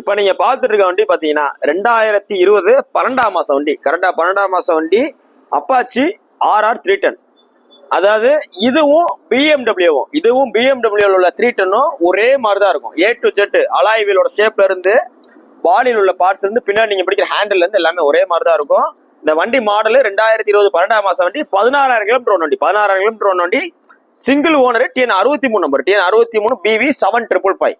இப்போ நீங்க பார்த்துட்டு இருக்க வண்டி பாத்தீங்கன்னா 2020 12ஆம் மாசம் வண்டி, கரெக்டா 12ஆம் மாசம் வண்டி அப்பாச்சி RR 310. அதாவது இதுவும் பிஎம்டபிள்யூ உள்ள 310 ஒரே மாதிரி தான் இருக்கும். A to Z அலாய் வீலோட ஷேப்ல இருந்து பாடியில் உள்ள பார்ட்ஸ் இருந்து பின்னாடி நீங்க பிடிக்கிற ஹேண்டில் இருந்து எல்லாமே ஒரே மாதிரி தான் இருக்கும். இந்த வண்டி மாடல் 2020 12ஆம் மாசம் வண்டி, 16,000 கிலோமீட்டர் வண்டி, 16,000 கிலோமீட்டர் வண்டி, single owner, TN 63 number, TN 63 BV 7555.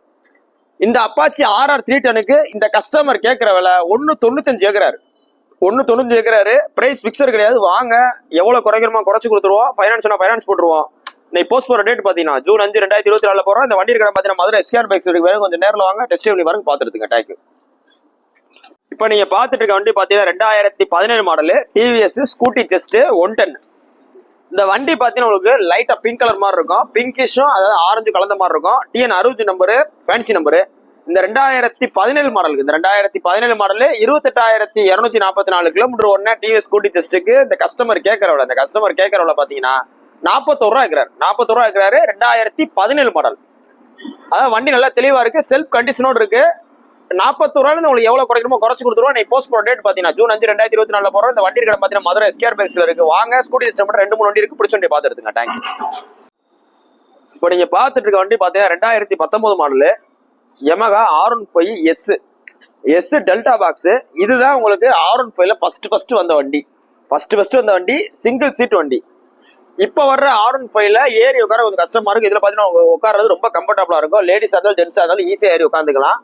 இந்த அப்பாச்சி RR 310க்கு இந்த கஸ்டமர் கேட்கிற விலை 1.95 கேட்கிறாரு. 1.95 கேட்கிறாரு. பிரைஸ் பிக்சர் கிடையாது. வாங்க எவ்வளவு குறைக்கிறோமா குறைச்சு கொடுத்துருவோம். ஃபைனான்ஸ் போட்டுருவோம். இன்னைக்கு போஸ்ட் போற டேட் பாத்தீங்கன்னா June 5, 2024 போறோம். இந்த வண்டி இருக்கிற பாத்தீங்கன்னா மதுரை SKR பைக்ஸ் இருக்கு. வேற கொஞ்சம் நேரில் வாங்க, டெஸ்ட் பண்ணி பாருங்க, பாத்துருங்க. தேங்க்யூ. இப்போ நீங்க பாத்துட்டு இருக்க வண்டி பாத்தீங்கன்னா 2017 மாடல் டிவிஎஸ் ஸ்கூட்டி ஜஸ்ட் 110. இந்த வண்டி பாத்தீங்கன்னா உங்களுக்கு லைட்டா பிங்க் கலர் மாதிரி இருக்கும், பிங்கிஷும் அதாவது ஆரஞ்சு கலந்த மாதிரி இருக்கும். TN 60 number, fancy number. இந்த 2017 மாடலுக்கு, இந்த 2017 மாடலு 28,244 கிலோமீட்டர் ஒன்னு டிவிஎஸ் ஸ்கூட்டி ஜஸ்ட்டுக்கு இந்த கஸ்டமர் கேட்கறவள பாத்தீங்கன்னா 41 ரூபா இருக்கிறாரு. 41 ரூபா இருக்கிறாரு. 2017 மாடல். அதாவது வண்டி நல்லா தெளிவா இருக்கு, செல்ஃப் கண்டிஷனோட இருக்கு. 41 ரூபாய் உங்களுக்கு எவ்வளவு குறைக்கணுமோ குறைச்சு கொடுத்துருவோம். நீ போஸ்ட் போற டேட் பாத்தீங்கன்னா June 5, 2024 போறோம். இந்த வண்டி இருக்கிற பாத்தீங்கன்னா மதுரை SKR பைக்ஸ்ல இருக்கு. வாங்க, ஸ்கூட்டி ஜஸ்ட் மட்டும் 2-3 வண்டி இருக்கு, பிடிச்ச வண்டி பாத்து எடுத்துங்க. தேங்க்யூ. இப்போ நீங்க பாத்துட்டு இருக்க வண்டி பாத்தீங்கன்னா 2019 model Yamaha R15 S delta box. இதுதான் உங்களுக்கு R15ல ஃபர்ஸ்ட் வந்த வண்டி, சிங்கிள் சீட் வண்டி. இப்ப வர்ற R15ல ஏறி உட்கார கொஞ்சம் கஷ்டமா இருக்கும். இதுல பாத்தீங்கன்னா உட்கார்றது ரொம்ப கம்ஃபர்டபுளா இருக்கும். லேடிஸ் இருந்தாலும் ஜென்ஸா இருந்தாலும் ஈஸியா ஏறி உட்காந்துக்கலாம்.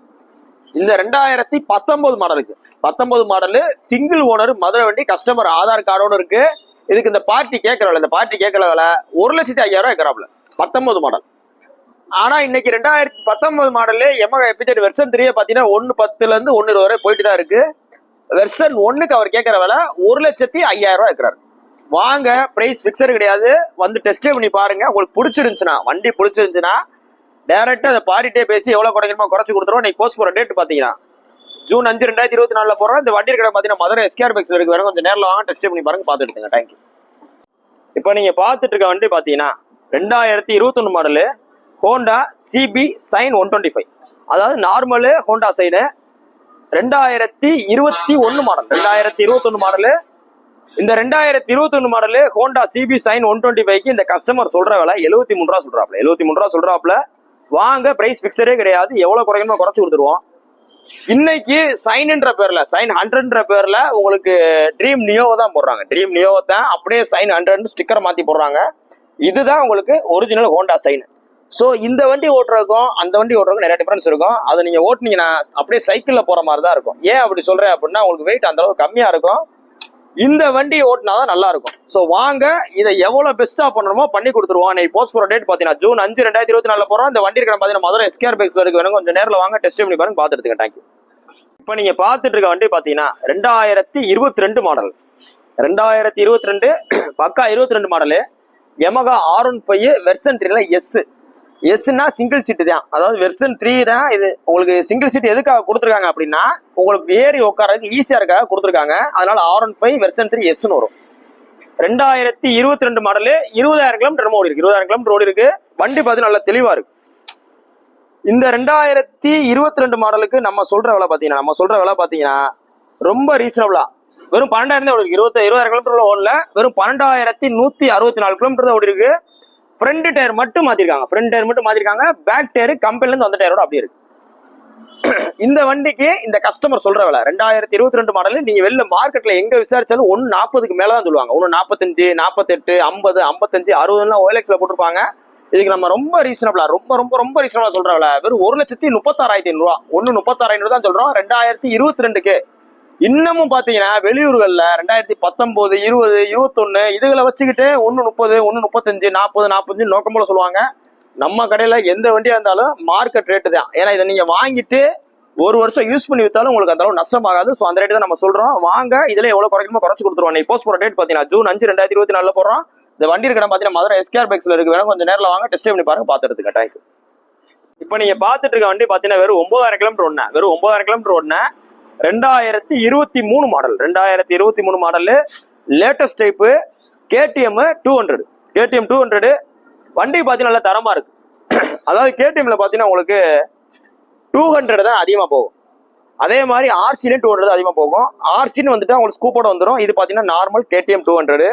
இந்த 2019 மாடலுக்கு 19 மாடலு சிங்கிள் ஓனர் மதுரை வண்டி, கஸ்டமர் ஆதார் கார்டோட இருக்கு. இதுக்கு இந்த பார்ட்டி கேட்கற விலை 1,05,000 இருக்கிறாப்ல. 19 மாடல். ஆனா இன்னைக்கு 2019 மாடலு Yamaha FZ வெர்ஷன் 3 பாத்தீங்கன்னா 1.10 இருந்து 1.20 வரை போயிட்டு தான் இருக்கு. வெர்ஷன் 1க்கு அவர் கேட்கற விலை 1,05,000 இருக்கிறாரு. வாங்க, பிரைஸ் பிக்சர் கிடையாது. வந்து டெஸ்ட் பண்ணி பாருங்க. உங்களுக்கு வண்டி பிடிச்சிருந்துச்சுன்னா டைரக்டா அதை பாடிட்டே பேசி எவ்வளவு குறைக்கணுமோ குறைச்சு கொடுத்துருவோம். இன்னைக்கு போஸ்ட் போற டேட் பாத்தீங்கன்னா June 5, 2024 போறோம். இந்த வண்டி இருக்கிற பாத்தீங்கன்னா மதுரை SKR பைக்ஸ் இருக்கு. வேணும் கொஞ்சம் நேரில் வாங்க, டெஸ்ட் பண்ணி பாருங்க, பாத்து எடுத்துங்க. தேங்க்யூ. இப்போ நீங்க பாத்துட்டு இருக்க வண்டி பாத்தீங்கன்னா 2021 மாடலு ஹோண்டா CB சைன் 125. அதாவது normal Honda Shine 2021 model. 2021 model. இந்த 2021 மாடலு ஹோண்டா CB சைன் 125க்கு இந்த கஸ்டமர் சொல்ற விலை 73 ரூபா சொல்றாப்ல. 73 ரூபா சொல்றாப்ல. வாங்க, பிரைஸ் பிக்சரே கிடையாது. எவ்வளவு குறைக்கணுமோ குறைச்சு கொடுத்துருவோம். இன்னைக்கு சைன்ன்ற பேர்ல, சைன் 100ன்ற பேர்ல உங்களுக்கு ட்ரீம் நியோவை தான் போடுறாங்க. ட்ரீம் நியோவை தான் அப்படியே சைன் 100 ஸ்டிக்கர் மாத்தி போடுறாங்க. இதுதான் உங்களுக்கு ஒரிஜினல் ஹோண்டா சைன். ஸோ இந்த வண்டி ஓட்டுறதுக்கும் அந்த வண்டி ஓட்டுறதுக்கும் நிறைய டிஃபரன்ஸ் இருக்கும். அதை நீங்க ஓட்டுனீங்கன்னா அப்படியே சைக்கிள்ல போற மாதிரி தான் இருக்கும். ஏன் அப்படி சொல்றேன் அப்படின்னா, உங்களுக்கு வெயிட் அந்த அளவுக்கு கம்மியா இருக்கும். இந்த வண்டி ஓட்டினாதான் நல்லா இருக்கும். ஸோ வாங்க, இதை எவ்வளவு பெஸ்டா பண்ணணுமோ பண்ணி கொடுத்துருவோம். நீ போஸ்ட் போற டேட் பாத்தீங்கன்னா June 5, 2024 போறோம். இந்த வண்டி இருக்கிற பாத்தீங்கன்னா மதுரை SKR பைக்ஸ் இருக்கு. வேணும் கொஞ்சம் நேரில் வாங்க, டெஸ்ட் பண்ணி பாருங்க, பாத்து எடுத்துங்க. தேங்க்யூ. இப்போ நீங்க பாத்துட்டு இருக்க வண்டி பாத்தீங்கன்னா 2022 மாடல். 2022 பக்கா 22 மாடலு Yamaha R15 வெர்ஷன் 3ல எஸ்னா சிங்கிள் சீட்டு தான். அதாவது வெர்ஷன் 3 தான் இது. உங்களுக்கு சிங்கிள் சீட் எதுக்காக கொடுத்துருக்காங்க அப்படின்னா, உங்களுக்கு ஏறி உட்காரதுக்கு ஈஸியா இருக்காக கொடுத்துருக்காங்க. அதனால R15 வெர்ஷன் 3 எஸ்ன்னு வரும். 2022 மாடலு 20,000 கிலோமீட்டர் ஓடி இருக்கு. 20,000 கிலோமீட்டர் ஓடி இருக்கு. வண்டி பார்த்து நல்லா தெளிவா இருக்கு. இந்த 2022 மாடலுக்கு நம்ம சொல்ற விலை பாத்தீங்கன்னா ரொம்ப ரீசனபிளா வெறும் 12,000 தான் ஓடி இருக்கு. 20,000 கிலோமீட்டர் ஓடல, வெறும் 12,164 கிலோமீட்டர் தான் ஓடி இருக்கு. ஃப்ரண்ட் டயர் மட்டும் மாத்திருக்காங்க. பேக் டயர் கம்பெனில இருந்து வந்த டயரோட அப்படியே இருக்கு. இந்த வண்டிக்கு இந்த கஸ்டமர் சொல்ற விலை 2022 மாடல். நீங்க வெளில மார்க்கெட்ல எங்க விசாரிச்சாலும் 1.40க்கு மேலதான் சொல்லுவாங்க. 1.45, 48, 50, 55, 60 OLXல போட்டிருப்பாங்க. இதுக்கு நம்ம ரொம்ப ரீசனபிளா சொல்ற விலை வெறும் 1,36,500 ரூபா. 1,36,500 தான் சொல்றோம். 2022க்கு இன்னமும் பாத்தீங்கன்னா வெளியூர்கள்ல 2019, 20, 21 இதுகளை வச்சுக்கிட்டு 1.30, 1.35, 40, 45 நோக்கம் போல சொல்லுவாங்க. நம்ம கடையில எந்த வண்டியா இருந்தாலும் மார்க்கெட் ரேட்டு தான். ஏன்னா இதை நீங்க வாங்கிட்டு ஒரு வருஷம் யூஸ் பண்ணி வித்தாலும் உங்களுக்கு அந்த அளவு நஷ்டமாகாது. ஸோ அந்த ரேட்டு தான் நம்ம சொல்றோம். வாங்க, இதுல எவ்வளவு குறைக்கணுமோ குறைச்சு கொடுத்துருவோம். நீ போஸ்ட் போற டேட் பாத்தீங்கன்னா June 5, 2024 போறோம். இந்த வண்டி இருக்கிற பாத்தீங்கன்னா மதுரை SKR பைக்ஸ்ல இருக்கு. வேணும் கொஞ்சம் நேரில் வாங்க, டெஸ்ட் பண்ணி பாருங்க, பாத்து எடுத்துக்க. தேங்க்யூ. இப்போ நீங்க பாத்துட்டு இருக்க வண்டி பாத்தீங்கன்னா வெறும் 9,000 கிலோமீட்டர் ஓடுன 2023 model. 2023 model latest type KTM 200. வண்டி பாத்தீங்கன்னா நல்லா தரமா இருக்கு. அதாவது KTMல பாத்தீங்கன்னா உங்களுக்கு 200 தான் அதிகமா போகும். அதே மாதிரி ஆர்சிலையும் 200 அதிகமாக போகும். ஆர்சின்னு வந்துட்டு உங்களுக்கு ஸ்கூப்போட வந்துடும். இது பார்த்தீங்கன்னா normal KTM 200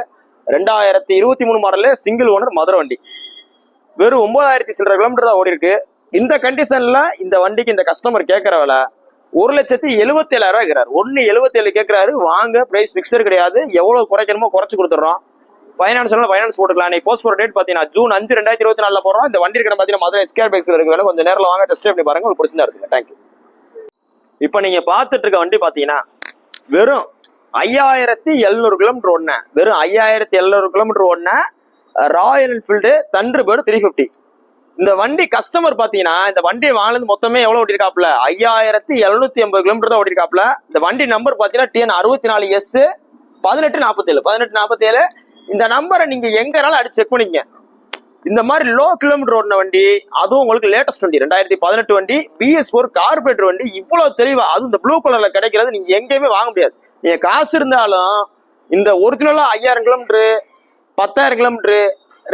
2023 model single owner Madurai வண்டி. வெறும் 9000 சில்லரை கிலோமீட்டர் தான் ஓடி இருக்கு. இந்த கண்டிஷன்ல இந்த வண்டிக்கு இந்த கஸ்டமர் கேட்கற விலை 1,77,000 கேட்கிறாரு. 1,77 கேட்கிறாரு. வாங்க, பிரைஸ் பிக்சர் கிடையாது. எவ்வளவு குறைக்கணுமோ குறைச்சு கொடுத்துறோம். ஃபைனான்ஸ் போட்டுக்கலாம். நீ போஸ்ட் போற டேட் பார்த்தீங்கன்னா ஜூன் 5 2024 போடுறோம். இந்த வண்டி இருக்கிற பார்த்தீங்கன்னா மதுரை SKR பைக்ஸ்ல இருக்கு. வேலை கொஞ்சம் நேரில் வாங்க, டெஸ்ட் பண்ணி பாருங்க, உங்களுக்கு பிடிச்சிருந்தா இருக்குங்க. தேங்க்யூ. இப்போ நீங்க பார்த்துட்டு இருக்க வண்டி பார்த்தீங்கன்னா வெறும் 5700 கிலோமீட்டர் ஓடின, வெறும் 5700 கிலோமீட்டர் ஓடின ராயல் என்ஃபீல்டு தண்டர்பர்ட் 350. இந்த வண்டி கஸ்டமர் பாத்தீங்கன்னா இந்த வண்டியை வாங்கினது மொத்தமே எவ்வளவு ஓட்டிருக்காப்ல 5780 கிலோமீட்டர் தான் ஓட்டிருக்காப்ல. இந்த வண்டி நம்பர் பாத்தீங்கன்னா TN 64S 1847. இந்த நம்பரை நீங்க எங்கனாலும் அடிச்சு செக் பண்ணிக்கங்க. இந்த மாதிரி லோ கிலோமீட்டர் ஓடின வண்டி, அதுவும் உங்களுக்கு லேட்டஸ்ட் வண்டி 2018 வண்டி, BS4 கார்பரேட்டர் வண்டி, இவ்வளவு தெளிவா அதுவும் இந்த ப்ளூ கலர்ல கிடைக்கிறது நீங்க எங்கேயுமே வாங்க முடியாது. நீங்க காசு இருந்தாலும் இந்த ஒரிஜினலா 5000 கிலோமீட்டர், 10,000 கிலோமீட்டர்,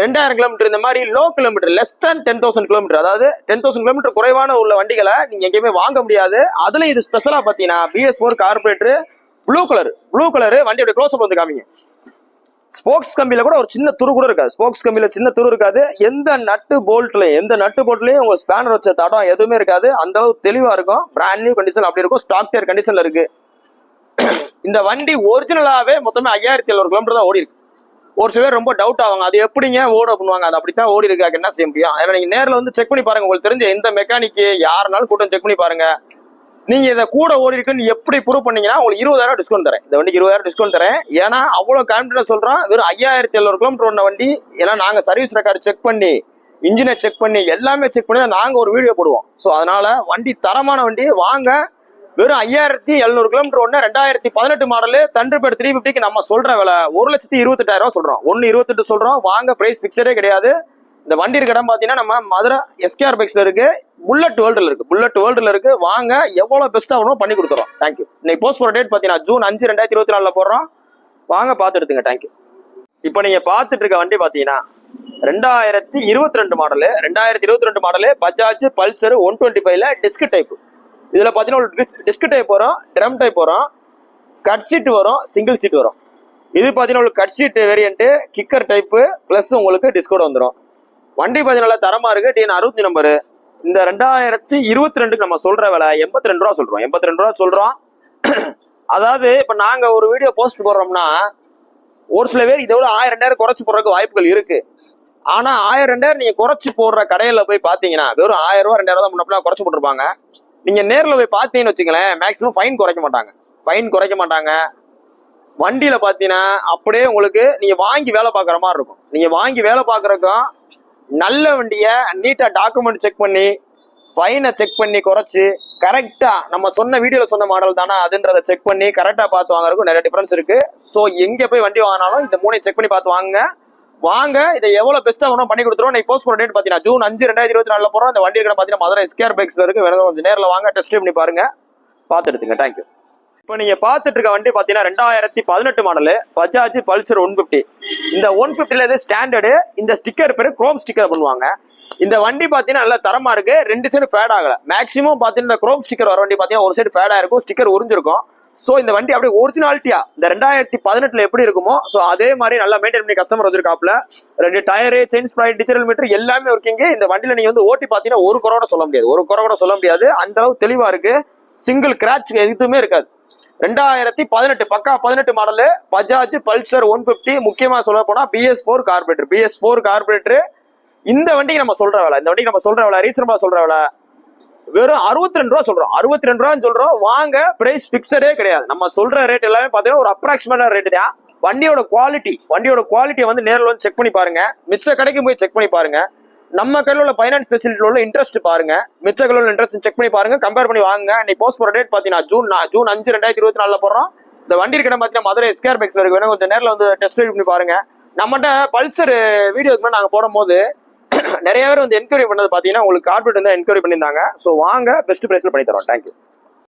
2000 கிலோமீட்டர், இந்த மாதிரி low kilometre less than 10,000 kilometre, அதாவது 10,000 கிலோமீட்டர் குறைவான உள்ள வண்டிகளை நீங்க எங்கேயுமே வாங்க முடியாது. அதுல இது ஸ்பெஷலா பாத்தீங்கன்னா BS4 கார்பரேட்டர் ப்ளூ கலர் வண்டியோட க்ளோஸ் அப் வந்து காமிங்க. ஸ்போக்ஸ் கம்பியில கூட ஒரு சின்ன துரு கூட இருக்காது. ஸ்போக்ஸ் கம்பியில சின்ன துரு இருக்காது. எந்த நட்டு போல்ட்லயும் உங்க ஸ்பேனர் வச்ச தடம் எதுவுமே இருக்காது. அந்த அளவு தெளிவா இருக்கும். பிராண்ட் நியூ கண்டிஷன் அப்படி இருக்கும். ஸ்டாக் டயர் கண்டிஷன்ல இருக்கு. இந்த வண்டி ஒரிஜினலாவே மொத்தமே 5700 கிலோமீட்டர் தான் ஓடி இருக்கு. ஒரு சில பேர் ரொம்ப டவுட் ஆவாங்க, அது எப்படிங்க ஓட பண்ணுவாங்க, அது அப்படித்தான் ஓடி இருக்கு, என்ன செய்ய முடியும். ஏன்னா நீங்க நேரில் வந்து செக் பண்ணி பாருங்க. உங்களுக்கு தெரிஞ்ச எந்த மெக்கானிக்கு யாருனாலும் கூட்டம் செக் பண்ணி பாருங்க. நீங்க இதை கூட ஓடி இருக்குன்னு எப்படி ப்ரூவ் பண்ணீங்கன்னா உங்களுக்கு 20,000 டிஸ்கவுண்ட் தரேன். இந்த வண்டிக்கு 20,000 டிஸ்கவுண்ட் தரேன். ஏன்னா அவ்வளவு கான்பிடன்ஸ் சொல்றோம். வெறும் 5700 கிலோமீட்டர் ஓடின வண்டி. ஏன்னா நாங்க சர்வீஸ் ரெக்கார்டு செக் பண்ணி, இன்ஜினை செக் பண்ணி, எல்லாமே செக் பண்ணி தான் நாங்க ஒரு வீடியோ போடுவோம். ஸோ அதனால வண்டி தரமான வண்டி. வாங்க, வெறும் 5700 கிலோமீட்டர் ஓடின 2018 மாடலு தண்டர்பர்ட் 350க்கு நம்ம சொல்ற விலை 1,28,000 சொல்றோம். 1,28 சொல்றோம். வாங்க, பிரைஸ் பிக்சரே கிடையாது. இந்த வண்டி இருக்க இடம் பாத்தீங்கன்னா நம்ம மதுரை SKR பைக்ஸ்ல இருக்கு. புல்லட் வேர்ல்டுல இருக்கு. வாங்க, எவ்வளவு பெஸ்டா வேணும் பண்ணி கொடுத்துறோம். தேங்க்யூ. இன்னைக்கு போஸ்ட் போற டேட் பாத்தீங்கன்னா ஜூன் 5 2024 போடுறோம். வாங்க, பார்த்து எடுத்துங்க. தேங்க்யூ. இப்போ நீங்க பார்த்துட்டு இருக்க வண்டி பாத்தீங்கன்னா 2022 மாடலு பஜாஜ் பல்சர் 125ல டிஸ்க் டைப். இதுல பாத்தீங்கன்னா டிஸ்க் டைப் வரும், ட்ரம் டைப் வரும், கட் சீட் வரும், சிங்கிள் சீட் வரும். இது பாத்தீங்கன்னா உங்களுக்கு cut seat variant, kicker type plus உங்களுக்கு டிஸ்கோட் வந்துடும். வண்டி பாத்தீங்கன்னா தரமா இருக்கு. TN 60 number. இந்த 2022க்கு நம்ம சொல்ற விலை 82 ரூபா சொல்றோம். 82 ரூபா சொல்றோம். அதாவது இப்ப நாங்க ஒரு வீடியோ போஸ்ட் போடுறோம்னா ஒரு சில பேர் இதை விட 1000-2000 குறைச்சு போடுறதுக்கு வாய்ப்புகள் இருக்கு. ஆனா 1000-2000 நீங்க குறைச்சு போடுற கடையில போய் பாத்தீங்கன்னா வெறும் 1000 ரூபா 2000 தான் முன்னாடி குறைச்சு போட்டுருப்பாங்க. நீங்க நேரில் போய் பார்த்தீங்கன்னு வச்சுங்களேன், மேக்ஸிமம் ஃபைன் குறைக்க மாட்டாங்க. வண்டியில பாத்தீங்கன்னா அப்படியே உங்களுக்கு நீங்க வாங்கி வேலை பார்க்குற மாதிரி இருக்கும். நீங்க வாங்கி வேலை பார்க்குறதுக்கும் நல்ல வண்டியை நீட்டா டாக்குமெண்ட் செக் பண்ணி, ஃபைனை செக் பண்ணி குறைச்சு கரெக்டா நம்ம சொன்ன வீடியோல சொன்ன மாடல் தானே அதுன்றதை செக் பண்ணி கரெக்டா பார்த்து வாங்குறதுக்கும் நிறைய டிஃபரன்ஸ் இருக்கு. ஸோ எங்க போய் வண்டி வாங்கினாலும் இந்த 3 செக் பண்ணி பார்த்து வாங்க. இதை எவ்வளவு பெஸ்டா வேணும் பண்ணி கொடுத்துருவோம். இன்னைக்கு போஸ்ட் போற டேட் பாத்தீங்கன்னா ஜூன் 5 2024 போறோம். இந்த வண்டி இருக்கிற பாத்தீங்கன்னா மதுரை SKR பைக்ஸ்ல இருக்கு. வேணும் கொஞ்சம் நேரில் வாங்க, டெஸ்ட் பண்ணி பாருங்க, பார்த்து எடுத்துங்க. தேங்க்யூ. இப்போ நீங்க பார்த்துட்டு இருக்க வண்டி பாத்தீங்கன்னா 2018 மாடலு பஜாஜ் பல்சர் 150. இந்த 150ல இது ஸ்டாண்டர்டு. இந்த ஸ்டிக்கர் பேரு குரோம் ஸ்டிக்கர் பண்ணுவாங்க. இந்த வண்டி பாத்தீங்கன்னா நல்லா தரமா இருக்கு. 2 சைடு ஃபேட் ஆகல. மேக்ஸிமம் பாத்தீங்கன்னா இந்த குரோம் ஸ்டிக்கர் வர வண்டி பாத்தீங்கன்னா ஒரு சைடு ஃபேட் ஆயிருக்கும், ஸ்டிக்கர் உறிஞ்சிருக்கும். ஸோ இந்த வண்டி அப்படியே ஒரிஜினாலிட்டியா இந்த 2018ல எப்படி இருக்குமோ ஸோ அதே மாதிரி நல்லா மெயின்டைன் பண்ணி கஸ்டமர் வச்சிருக்காப்ல. 2 டயரு, செயின் ஸ்ப்ரைட், டிஜிட்டல் மீட்டர் எல்லாமே இருக்கீங்க. இந்த வண்டியில நீங்க வந்து ஓட்டி பாத்தீங்கன்னா ஒரு குறை கூட சொல்ல முடியாது. அந்த அளவு தெளிவா இருக்கு. சிங்கிள் கிராச் எதுவுமே இருக்காது. 2018 பக்கா 18 மாடலு பஜாஜ் பல்சர் 150. முக்கியமா சொல்ல போனா BS4 கார்பரேட்டர். இந்த வண்டிக்கு நம்ம சொல்ற வேலை ரீசனபிளா சொல்ற வேலை வெறும் 62 ரூபா சொல்றோம். 62 ரூபான்னு சொல்றோம். வாங்க, பிரைஸ் பிக்சரே கிடையாது. நம்ம சொல்ற ரேட் எல்லாமே பாத்தீங்கன்னா ஒரு அப்ராக்சிமேட்டான ரேட் தான். வண்டியோட குவாலிட்டியை வந்து நேரில் வந்து செக் பண்ணி பாருங்க. மிச்ச கடைக்கு போய் செக் பண்ணி பாருங்க. நம்ம கையில் உள்ள ஃபைனான்ஸ் ஃபெசிலிட்டியில் உள்ள இன்ட்ரெஸ்ட் பாருங்க. மிச்ச கையில் உள்ள இன்ட்ரெஸ்ட் செக் பண்ணி பாருங்க, கம்பேர் பண்ணி வாங்க. இன்னைக்கு போஸ்ட் போற டேட் பாத்தீங்கன்னா ஜூன் 5 2024 போடுறோம். இந்த வண்டி இருக்கிற பாத்தீங்கன்னா மதுரை SKR பைக்ஸ்ல இருக்கு. வேணும் கொஞ்சம் நேரில் வந்து டெஸ்ட் ரைட் பண்ணி பாருங்க. நம்மகிட்ட பல்சர் வீடியோக்கு நாங்க போடும் போது நிறைய பேர் வந்து என்கொயரி பண்ணது பாத்தீங்கன்னா உங்களுக்கு கார்பரேட் வந்து என்கொயரி பண்ணியிருந்தாங்க. ஸோ வாங்க, பெஸ்ட் பிரைஸ்ல பண்ணி தரோம். தேங்க்யூ.